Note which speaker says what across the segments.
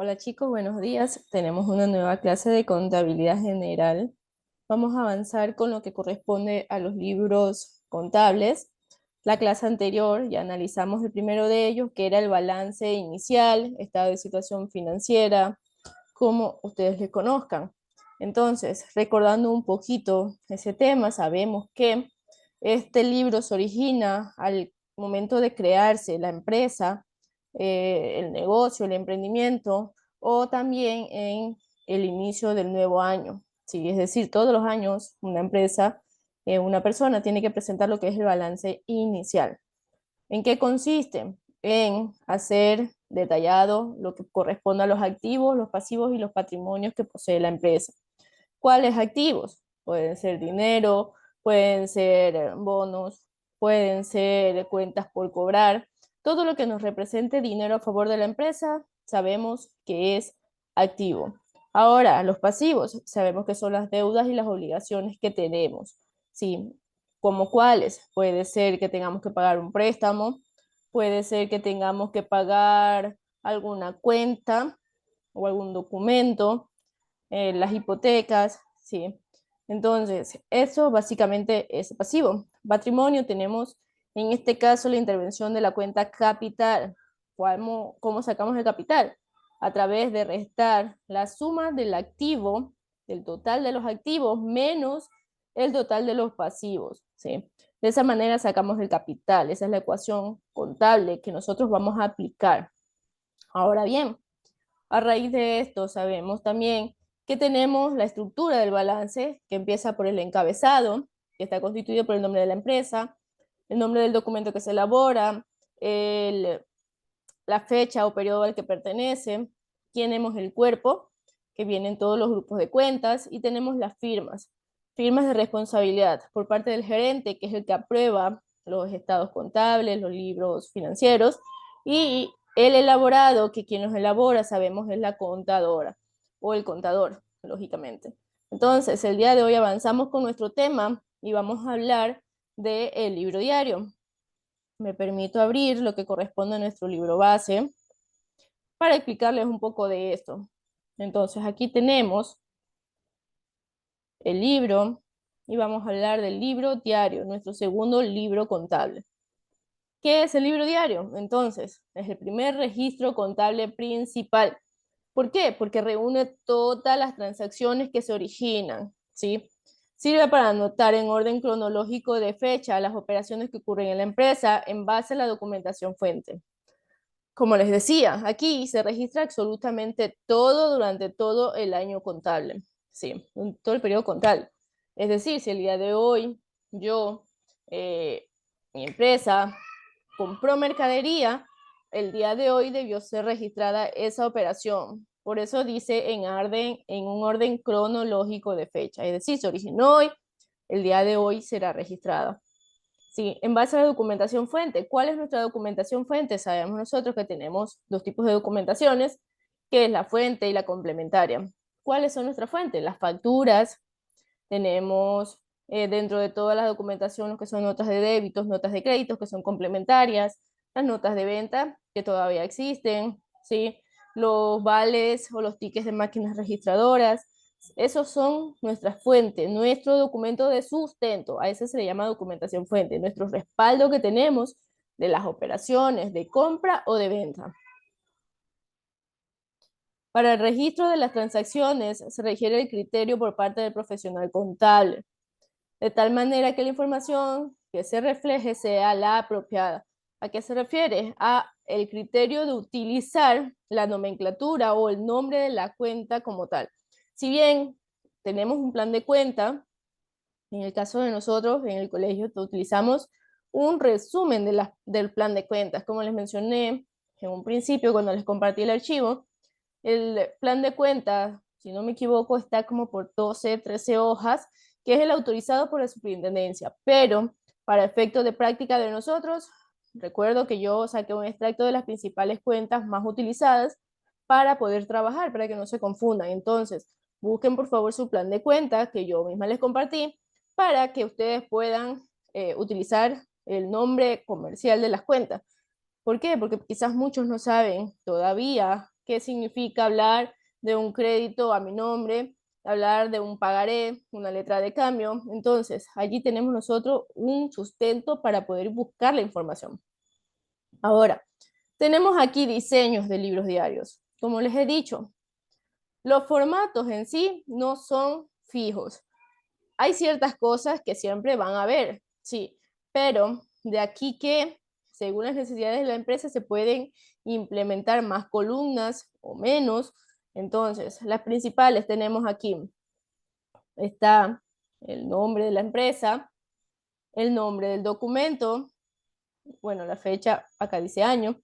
Speaker 1: Hola chicos, buenos días. Tenemos una nueva clase de contabilidad general. Vamos a avanzar con lo que corresponde a los libros contables. La clase anterior ya analizamos el primero de ellos, que era el balance inicial, estado de situación financiera, como ustedes le conozcan. Entonces, recordando un poquito ese tema, sabemos que este libro se origina al momento de crearse la empresa, el negocio, el emprendimiento, o también en el inicio del nuevo año. Sí, es decir, todos los años una empresa, una persona tiene que presentar lo que es el balance inicial. ¿En qué consiste? En hacer detallado lo que corresponde a los activos, los pasivos y los patrimonios que posee la empresa. ¿Cuáles activos? Pueden ser dinero, pueden ser bonos, pueden ser cuentas por cobrar. Todo lo que nos represente dinero a favor de la empresa, sabemos que es activo. Ahora, los pasivos, sabemos que son las deudas y las obligaciones que tenemos. Sí, ¿como cuáles? Puede ser que tengamos que pagar un préstamo, puede ser que tengamos que pagar alguna cuenta o algún documento, las hipotecas, ¿sí? Entonces, eso básicamente es pasivo. Patrimonio tenemos, en este caso, la intervención de la cuenta capital. ¿Cómo sacamos el capital? A través de restar la suma del activo, del total de los activos, menos el total de los pasivos, ¿sí? De esa manera sacamos el capital. Esa es la ecuación contable que nosotros vamos a aplicar. Ahora bien, a raíz de esto sabemos también que tenemos la estructura del balance, que empieza por el encabezado, que está constituido por el nombre de la empresa, el nombre del documento que se elabora, el, la fecha o periodo al que pertenece. Tenemos el cuerpo, que vienen todos los grupos de cuentas, y tenemos las firmas, firmas de responsabilidad por parte del gerente, que es el que aprueba los estados contables, los libros financieros, y el elaborado, que quien los elabora sabemos es la contadora o el contador, lógicamente. Entonces, el día de hoy avanzamos con nuestro tema y vamos a hablar del libro diario. Me permito abrir lo que corresponde a nuestro libro base para explicarles un poco de esto. Entonces, aquí tenemos el libro y vamos a hablar del libro diario, nuestro segundo libro contable. ¿Qué es el libro diario? Entonces, es el primer registro contable principal. ¿Por qué? Porque reúne todas las transacciones que se originan, ¿sí? Sirve para anotar en orden cronológico de fecha las operaciones que ocurren en la empresa en base a la documentación fuente. Como les decía, aquí se registra absolutamente todo durante todo el año contable, sí, todo el periodo contable. Es decir, si el día de hoy yo, mi empresa, compró mercadería, el día de hoy debió ser registrada esa operación. Por eso dice en un orden cronológico de fecha. Es decir, se originó hoy, el día de hoy será registrada. Sí, en base a la documentación fuente. ¿Cuál es nuestra documentación fuente? Sabemos nosotros que tenemos dos tipos de documentaciones, que es la fuente y la complementaria. ¿Cuáles son nuestras fuentes? Las facturas, tenemos dentro de toda la documentación lo que son notas de débitos, notas de créditos, que son complementarias, las notas de venta, que todavía existen, ¿sí? Los vales o los tickets de máquinas registradoras, esos son nuestras fuentes, nuestro documento de sustento, a ese se le llama documentación fuente, nuestro respaldo que tenemos de las operaciones de compra o de venta. Para el registro de las transacciones se requiere el criterio por parte del profesional contable, de tal manera que la información que se refleje sea la apropiada. ¿A qué se refiere? A el criterio de utilizar la nomenclatura o el nombre de la cuenta como tal. Si bien tenemos un plan de cuenta, en el caso de nosotros en el colegio utilizamos un resumen del plan de cuentas. Como les mencioné en un principio cuando les compartí el archivo, el plan de cuentas, si no me equivoco, está como por 12, 13 hojas, que es el autorizado por la superintendencia. Pero para efectos de práctica de nosotros, recuerdo que yo saqué un extracto de las principales cuentas más utilizadas para poder trabajar, para que no se confundan. Entonces, busquen por favor su plan de cuentas que yo misma les compartí para que ustedes puedan utilizar el nombre comercial de las cuentas. ¿Por qué? Porque quizás muchos no saben todavía ¿Qué significa hablar de un crédito a mi nombre? Hablar de un pagaré, una letra de cambio. Entonces, allí tenemos nosotros un sustento para poder buscar la información. Ahora, tenemos aquí diseños de libros diarios. Como les he dicho, los formatos en sí no son fijos. Hay ciertas cosas que siempre van a haber, sí, pero de aquí que, según las necesidades de la empresa, se pueden implementar más columnas o menos. Entonces, las principales tenemos aquí. Está el nombre de la empresa, el nombre del documento, bueno, la fecha, acá dice año,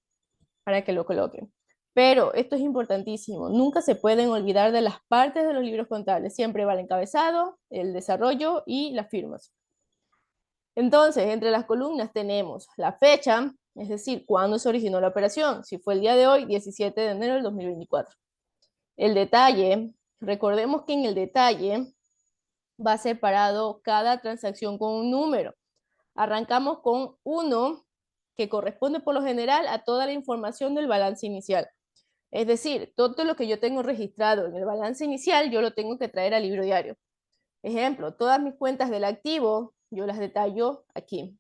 Speaker 1: para que lo coloquen. Pero esto es importantísimo, nunca se pueden olvidar de las partes de los libros contables, siempre va el encabezado, el desarrollo y las firmas. Entonces, entre las columnas tenemos la fecha, es decir, cuándo se originó la operación, si fue el día de hoy, 17 de enero del 2024. El detalle, recordemos que en el detalle va separado cada transacción con un número. Arrancamos con 1, que corresponde por lo general a toda la información del balance inicial. Es decir, todo lo que yo tengo registrado en el balance inicial, yo lo tengo que traer al libro diario. Ejemplo, todas mis cuentas del activo, yo las detallo aquí.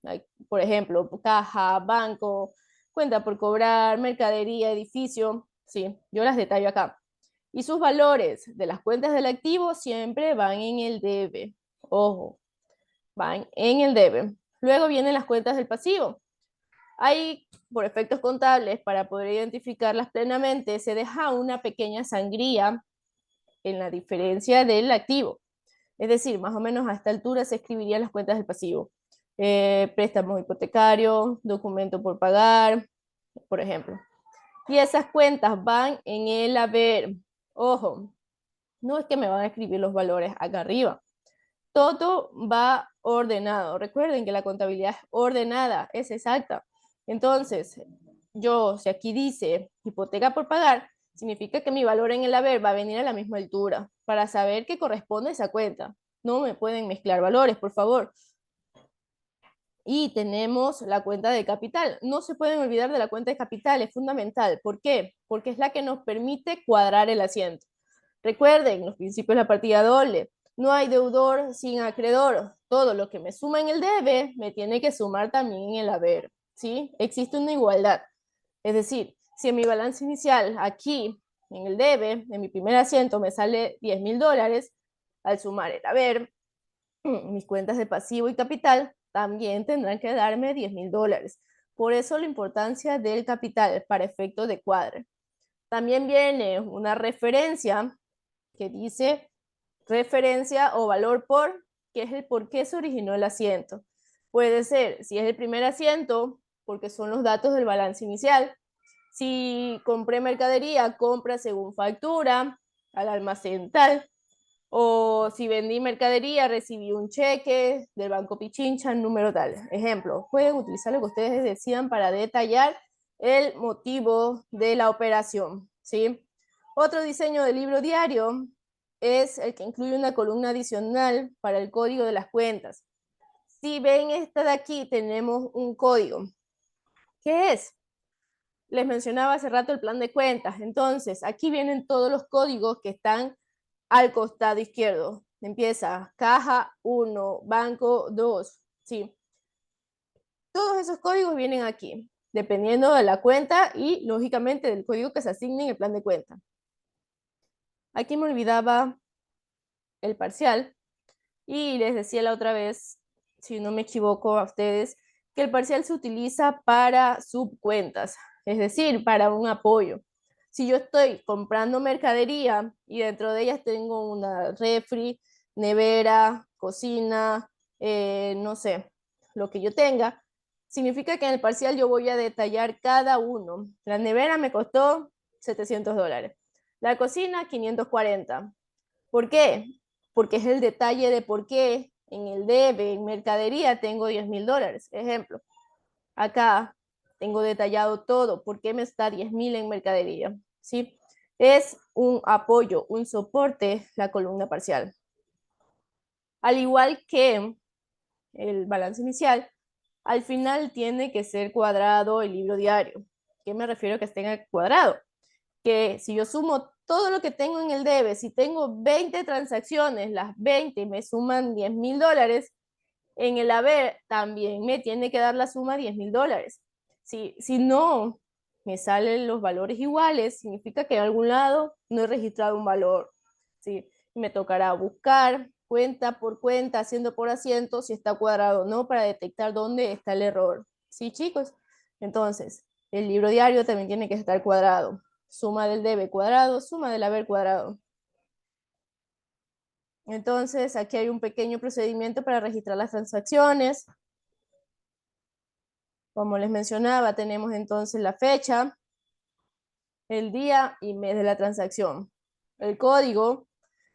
Speaker 1: Por ejemplo, caja, banco, cuenta por cobrar, mercadería, edificio, sí, yo las detallo acá. Y sus valores de las cuentas del activo siempre van en el debe. Ojo, van en el debe. Luego vienen las cuentas del pasivo. Ahí, por efectos contables, para poder identificarlas plenamente, se deja una pequeña sangría en la diferencia del activo. Es decir, más o menos a esta altura se escribirían las cuentas del pasivo. Préstamos hipotecarios, documento por pagar, por ejemplo. Y esas cuentas van en el haber. Ojo, no es que me van a escribir los valores acá arriba. Todo va ordenado. Recuerden que la contabilidad es ordenada, es exacta. Entonces, si aquí dice hipoteca por pagar, significa que mi valor en el haber va a venir a la misma altura para saber qué corresponde a esa cuenta. No me pueden mezclar valores, por favor. Y tenemos la cuenta de capital. No se pueden olvidar de la cuenta de capital, es fundamental. ¿Por qué? Porque es la que nos permite cuadrar el asiento. Recuerden los principios de la partida doble. No hay deudor sin acreedor. Todo lo que me suma en el debe me tiene que sumar también en el haber. ¿Sí? Existe una igualdad. Es decir, si en mi balance inicial, aquí, en el debe, en mi primer asiento me sale $10,000, al sumar el haber, mis cuentas de pasivo y capital también tendrán que darme $10,000. Por eso la importancia del capital para efectos de cuadre. También viene una referencia que dice referencia o valor por, que es el por qué se originó el asiento. Puede ser, si es el primer asiento, porque son los datos del balance inicial. Si compré mercadería, compra según factura al almacén tal. O si vendí mercadería, recibí un cheque del Banco Pichincha, número tal. Ejemplo, pueden utilizar lo que ustedes decidan para detallar el motivo de la operación, ¿sí? Otro diseño de libro diario es el que incluye una columna adicional para el código de las cuentas. Si ven esta de aquí, tenemos un código. ¿Qué es? Les mencionaba hace rato el plan de cuentas. Entonces, aquí vienen todos los códigos que están al costado izquierdo. Empieza caja 1, banco 2, ¿sí? Todos esos códigos vienen aquí, dependiendo de la cuenta y, lógicamente, del código que se asigne en el plan de cuenta. Aquí me olvidaba el parcial y les decía la otra vez, si no me equivoco a ustedes, que el parcial se utiliza para subcuentas, es decir, para un apoyo. Si yo estoy comprando mercadería y dentro de ellas tengo una refri, nevera, cocina, no sé, lo que yo tenga, significa que en el parcial yo voy a detallar cada uno. La nevera me costó $700. La cocina, 540. ¿Por qué? Porque es el detalle de por qué en el debe, en mercadería, tengo $10,000. Ejemplo, acá tengo detallado todo, por qué me está 10,000 en mercadería, ¿sí? Es un apoyo, un soporte, la columna parcial. Al igual que el balance inicial, al final tiene que ser cuadrado el libro diario. ¿Qué me refiero a que esté cuadrado? que si yo sumo todo lo que tengo en el debe, si tengo 20 transacciones, las 20 me suman $10,000, en el haber también me tiene que dar la suma $10,000. Si no me salen los valores iguales, significa que en algún lado no he registrado un valor. ¿Sí? Me tocará buscar cuenta por cuenta, haciendo por asiento, si está cuadrado o no, para detectar dónde está el error. ¿Sí, chicos? Entonces, el libro diario también tiene que estar cuadrado. Suma del debe cuadrado, suma del haber cuadrado. Entonces, aquí hay un pequeño procedimiento para registrar las transacciones. Como les mencionaba, tenemos entonces la fecha, el día y mes de la transacción. El código,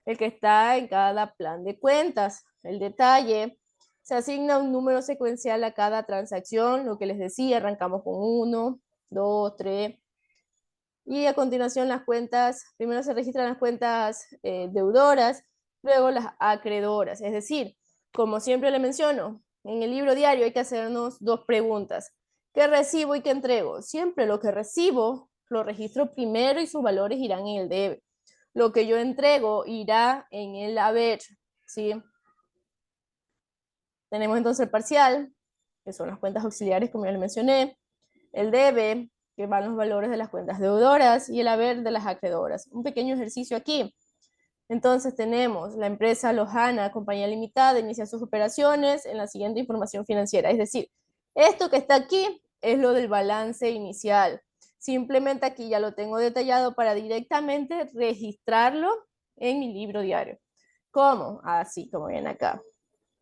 Speaker 1: el que está en cada plan de cuentas. El detalle, se asigna un número secuencial a cada transacción, lo que les decía, arrancamos con 1, 2, 3. Y a continuación las cuentas, primero se registran las cuentas deudoras, luego las acreedoras. Es decir, como siempre le menciono, en el libro diario hay que hacernos dos preguntas. ¿Qué recibo y qué entrego? Siempre lo que recibo lo registro primero y sus valores irán en el debe. Lo que yo entrego irá en el haber, ¿sí? Tenemos entonces el parcial, que son las cuentas auxiliares, como ya le mencioné, el debe, que van los valores de las cuentas deudoras, y el haber de las acreedoras. Un pequeño ejercicio aquí. Entonces tenemos la empresa Lojana, compañía limitada, inicia sus operaciones en la siguiente información financiera. Es decir, esto que está aquí es lo del balance inicial. Simplemente aquí ya lo tengo detallado para directamente registrarlo en mi libro diario. ¿Cómo? Así como ven acá.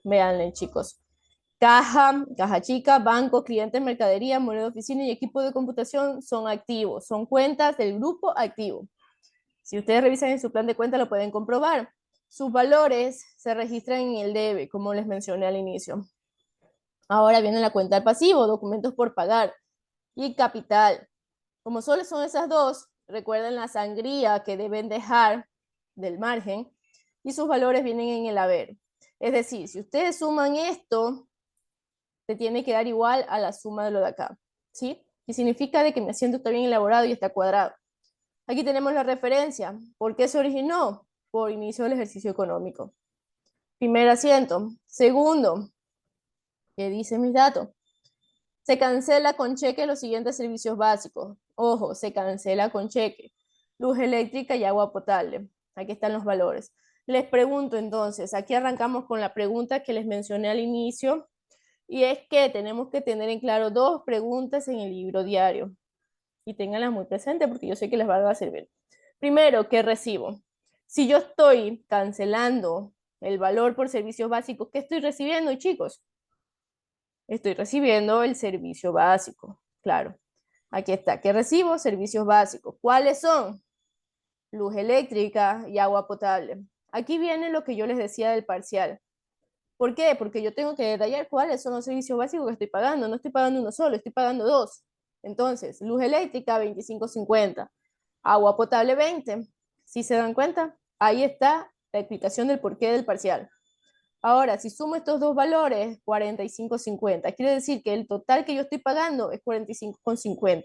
Speaker 1: Veanle, chicos. Caja, caja chica, banco, clientes, mercadería, moneda de oficina y equipo de computación son activos, son cuentas del grupo activo. Si ustedes revisan en su plan de cuenta lo pueden comprobar. Sus valores se registran en el debe, como les mencioné al inicio. Ahora viene la cuenta del pasivo, documentos por pagar y capital. Como solo son esas dos, recuerden la sangría que deben dejar del margen y sus valores vienen en el haber. Es decir, si ustedes suman esto, te tiene que dar igual a la suma de lo de acá, ¿sí? Y significa de que mi asiento está bien elaborado y está cuadrado. Aquí tenemos la referencia. ¿Por qué se originó? Por inicio del ejercicio económico. Primer asiento. Segundo, ¿qué dicen mis datos? Se cancela con cheque los siguientes servicios básicos. Ojo, se cancela con cheque. Luz eléctrica y agua potable. Aquí están los valores. Les pregunto entonces, aquí arrancamos con la pregunta que les mencioné al inicio, y es que tenemos que tener en claro dos preguntas en el libro diario. Y ténganlas muy presentes porque yo sé que les va a servir. Primero, ¿qué recibo? Si yo estoy cancelando el valor por servicios básicos, ¿qué estoy recibiendo, chicos? Estoy recibiendo el servicio básico, claro. Aquí está, ¿qué recibo? Servicios básicos. ¿Cuáles son? Luz eléctrica y agua potable. Aquí viene lo que yo les decía del parcial. ¿Por qué? Porque yo tengo que detallar cuáles son los servicios básicos que estoy pagando. No estoy pagando uno solo, estoy pagando dos. Entonces, luz eléctrica 25.50, agua potable 20. ¿Sí se dan cuenta? Ahí está la explicación del porqué del parcial. Ahora, si sumo estos dos valores, 45.50, quiere decir que el total que yo estoy pagando es 45.50.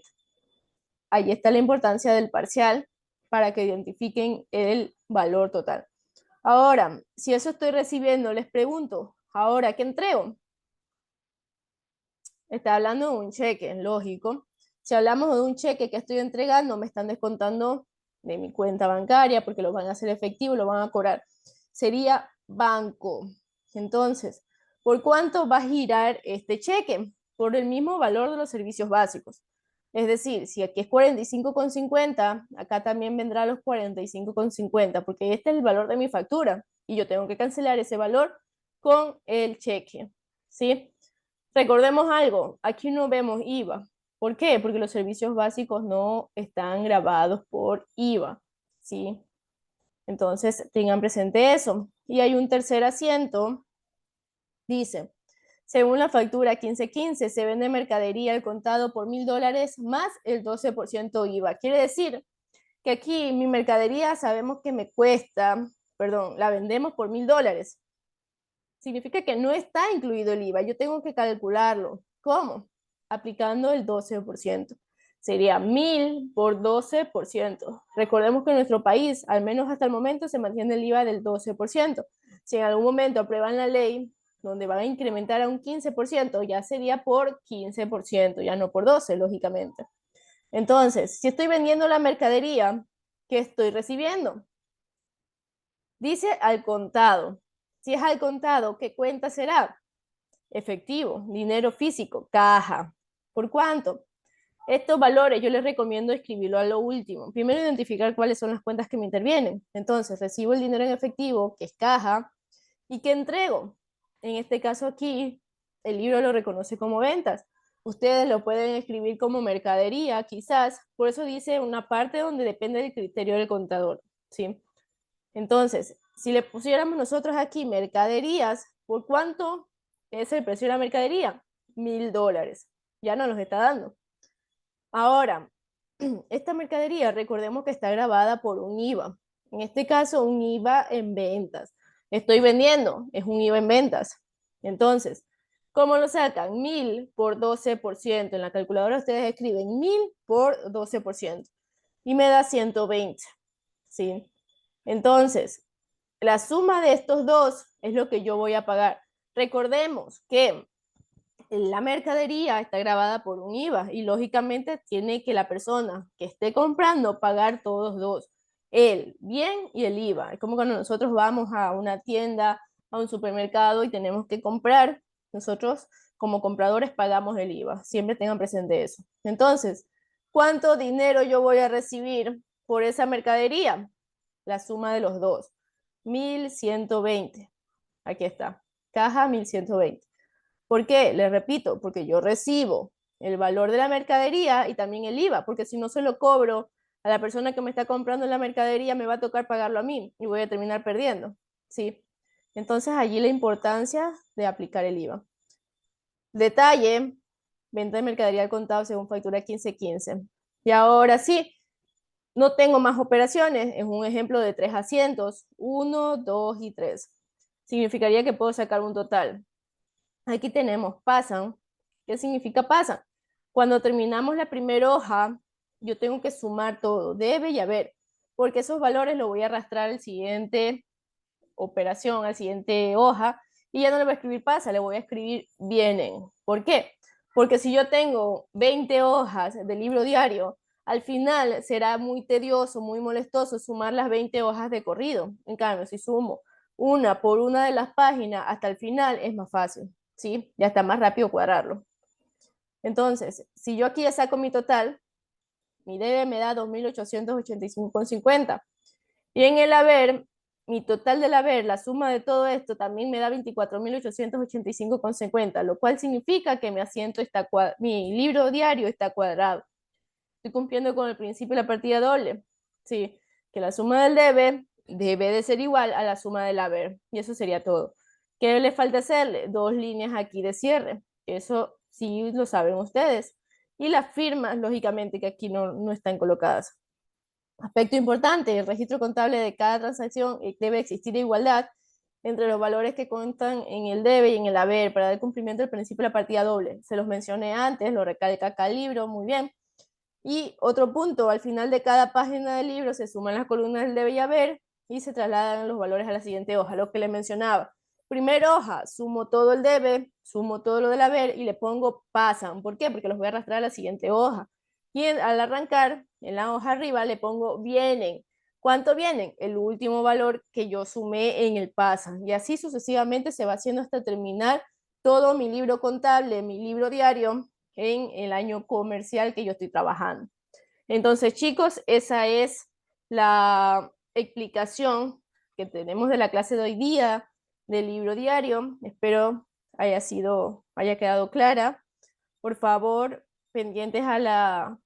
Speaker 1: Ahí está la importancia del parcial para que identifiquen el valor total. Ahora, si eso estoy recibiendo, les pregunto, ¿ahora qué entrego? Está hablando de un cheque, lógico. Si hablamos de un cheque que estoy entregando, me están descontando de mi cuenta bancaria porque lo van a hacer efectivo, lo van a cobrar. Sería banco. Entonces, ¿por cuánto va a girar este cheque? Por el mismo valor de los servicios básicos. Es decir, si aquí es 45.50, acá también vendrá los 45.50, porque este es el valor de mi factura y yo tengo que cancelar ese valor con el cheque, ¿sí? Recordemos algo, aquí no vemos IVA. ¿Por qué? Porque los servicios básicos no están grabados por IVA, ¿sí? Entonces, tengan presente eso. Y hay un tercer asiento, dice, según la factura 1515, se vende mercadería al contado por $1,000 más el 12% IVA. Quiere decir que aquí mi mercadería sabemos que me cuesta, perdón, la vendemos por $1,000. Significa que no está incluido el IVA. Yo tengo que calcularlo. ¿Cómo? Aplicando el 12%. sería 1000 por 12%. Recordemos que en nuestro país, al menos hasta el momento, se mantiene el IVA del 12%. Si en algún momento aprueban la ley donde van a incrementar a un 15%, ya sería por 15%, ya no por 12%, lógicamente. Entonces, si estoy vendiendo la mercadería, ¿qué estoy recibiendo? Dice al contado. Si es al contado, ¿qué cuenta será? Efectivo, dinero físico, caja. ¿Por cuánto? Estos valores yo les recomiendo escribirlo a lo último. Primero identificar cuáles son las cuentas que me intervienen. Entonces, recibo el dinero en efectivo, que es caja, y ¿qué entrego? En este caso aquí, el libro lo reconoce como ventas. Ustedes lo pueden escribir como mercadería, quizás. Por eso dice una parte donde depende del criterio del contador, ¿sí? Entonces, si le pusiéramos nosotros aquí mercaderías, ¿por cuánto es el precio de la mercadería? $1000. Ya no los está dando. Ahora, esta mercadería, recordemos que está grabada por un IVA. En este caso, un IVA en ventas. Estoy vendiendo, es un IVA en ventas. Entonces, ¿cómo lo sacan? 1000 por 12%. En la calculadora ustedes escriben 1000 por 12%. Y me da 120. ¿Sí? Entonces, la suma de estos dos es lo que yo voy a pagar. Recordemos que la mercadería está grabada por un IVA y lógicamente tiene que la persona que esté comprando pagar todos dos, el bien y el IVA. Es como cuando nosotros vamos a una tienda, a un supermercado y tenemos que comprar, nosotros como compradores pagamos el IVA. Siempre tengan presente eso. Entonces, ¿cuánto dinero yo voy a recibir por esa mercadería? La suma de los dos. 1120. Aquí está. Caja 1120. ¿Por qué? Les repito, porque yo recibo el valor de la mercadería y también el IVA, porque si no se lo cobro a la persona que me está comprando la mercadería, me va a tocar pagarlo a mí y voy a terminar perdiendo, ¿sí? Entonces allí la importancia de aplicar el IVA. Detalle, venta de mercadería al contado según factura 1515. Y ahora sí, no tengo más operaciones, es un ejemplo de 3 asientos, 1, 2 y 3. Significaría que puedo sacar un total. Aquí tenemos pasan. ¿Qué significa pasan? Cuando terminamos la primera hoja, yo tengo que sumar todo, debe y haber, porque esos valores los voy a arrastrar al siguiente operación, al siguiente hoja, y ya no le voy a escribir pasa, le voy a escribir vienen. ¿Por qué? Porque si yo tengo 20 hojas de libro diario, al final será muy tedioso, muy molestoso sumar las 20 hojas de corrido. En cambio, si sumo una por una de las páginas hasta el final, es más fácil, ¿sí? Ya está más rápido cuadrarlo. Entonces, si yo aquí ya saco mi total, mi debe me da 2.885,50. Y en el haber, mi total del haber, la suma de todo esto, también me da 24.885,50, lo cual significa que mi asiento está mi libro diario está cuadrado. Estoy cumpliendo con el principio de la partida doble. Sí, que la suma del debe de ser igual a la suma del haber. Y eso sería todo. ¿Qué le falta hacerle? 2 líneas aquí de cierre. Eso sí lo saben ustedes. Y las firmas, lógicamente, que aquí no están colocadas. Aspecto importante, el registro contable de cada transacción debe existir igualdad entre los valores que cuentan en el debe y en el haber para dar cumplimiento al principio de la partida doble. Se los mencioné antes, lo recalca acá el libro, muy bien. Y otro punto, al final de cada página del libro se suman las columnas del debe y haber y se trasladan los valores a la siguiente hoja, lo que le mencionaba. Primera hoja, sumo todo el debe, sumo todo lo del haber y le pongo pasan. ¿Por qué? Porque los voy a arrastrar a la siguiente hoja. Y al arrancar, en la hoja arriba le pongo vienen. ¿Cuánto vienen? El último valor que yo sumé en el pasan. Y así sucesivamente se va haciendo hasta terminar todo mi libro contable, mi libro diario en el año comercial que yo estoy trabajando. Entonces, chicos, esa es la explicación que tenemos de la clase de hoy día del libro diario. Espero haya quedado clara. Por favor, pendientes a la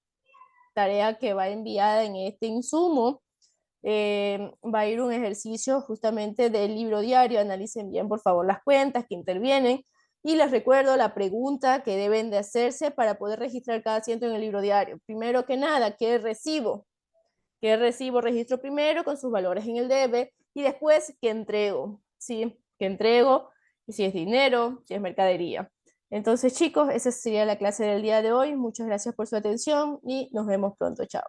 Speaker 1: tarea que va enviada en este insumo. Va a ir un ejercicio justamente del libro diario. Analicen bien, por favor, las cuentas que intervienen. Y les recuerdo la pregunta que deben de hacerse para poder registrar cada asiento en el libro diario. Primero que nada, ¿qué recibo? ¿Qué recibo? Registro primero con sus valores en el debe y después, ¿qué entrego? ¿Sí? ¿Qué entrego? Y si es dinero, si es mercadería. Entonces, chicos, esa sería la clase del día de hoy. Muchas gracias por su atención y nos vemos pronto. Chao.